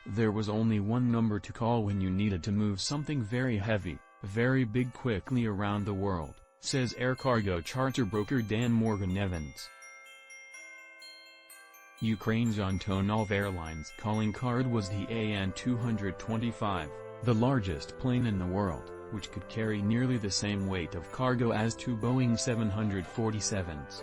There was only one number to call when you needed to move something very heavy, very big quickly around the world, says air cargo charter broker Dan Morgan-Evans. Ukraine's Antonov Airlines calling card was the AN-225, the largest plane in the world, which could carry nearly the same weight of cargo as two Boeing 747s.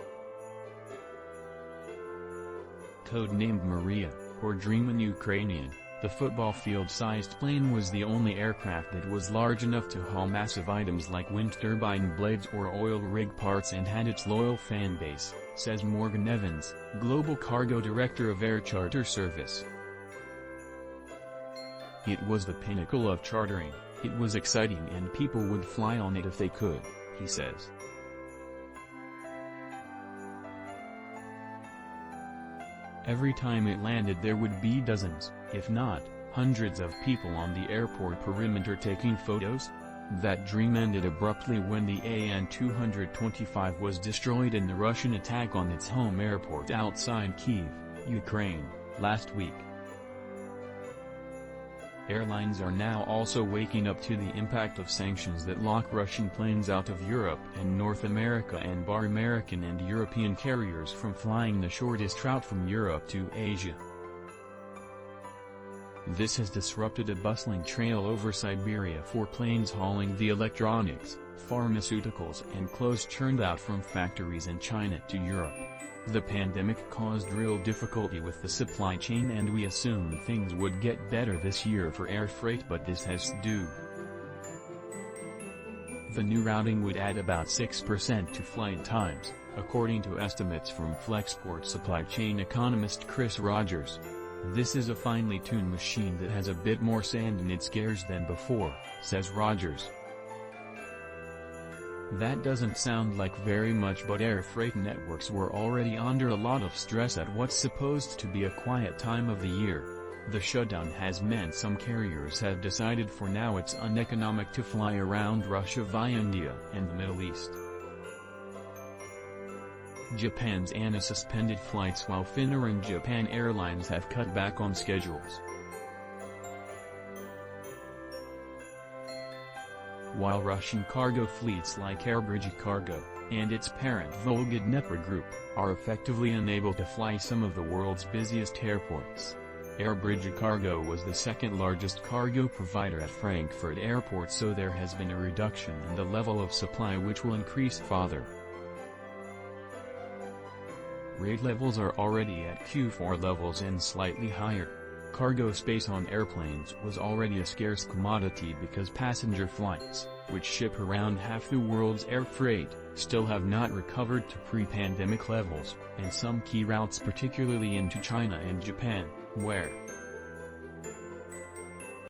Codenamed Mriya, or Dream in Ukrainian, the football field-sized plane was the only aircraft that was large enough to haul massive items like wind turbine blades or oil rig parts and had its loyal fan base, says Morgan Evans, Global Cargo Director of Air Charter Service. It was the pinnacle of chartering, it was exciting and people would fly on it if they could, he says. Every time it landed there would be dozens, if not hundreds of people on the airport perimeter taking photos. That dream ended abruptly when the AN-225 was destroyed in the Russian attack on its home airport outside Kyiv, Ukraine, last week. Airlines are now also waking up to the impact of sanctions that lock Russian planes out of Europe and North America and bar American and European carriers from flying the shortest route from Europe to Asia. This has disrupted a bustling trail over Siberia for planes hauling the electronics, pharmaceuticals and clothes churned out from factories in China to Europe. The pandemic caused real difficulty with the supply chain and we assumed things would get better this year for air freight, but this has due. The new routing would add about 6% to flight times, according to estimates from Flexport supply chain economist Chris Rogers. This is a finely tuned machine that has a bit more sand in its gears than before, says Rogers. That doesn't sound like very much, but air freight networks were already under a lot of stress at what's supposed to be a quiet time of the year. The shutdown has meant some carriers have decided for now it's uneconomic to fly around Russia via India and the Middle East. Japan's ANA suspended flights while Finnair and Japan Airlines have cut back on schedules. While Russian cargo fleets like Airbridgecargo, and its parent Volga-Dnepr Group, are effectively unable to fly some of the world's busiest airports. Airbridgecargo was the second largest cargo provider at Frankfurt Airport, so there has been a reduction in the level of supply which will increase further. Rate levels are already at Q4 levels and slightly higher. Cargo space on airplanes was already a scarce commodity because passenger flights, which ship around half the world's air freight, still have not recovered to pre-pandemic levels, and some key routes, particularly into China and Japan, where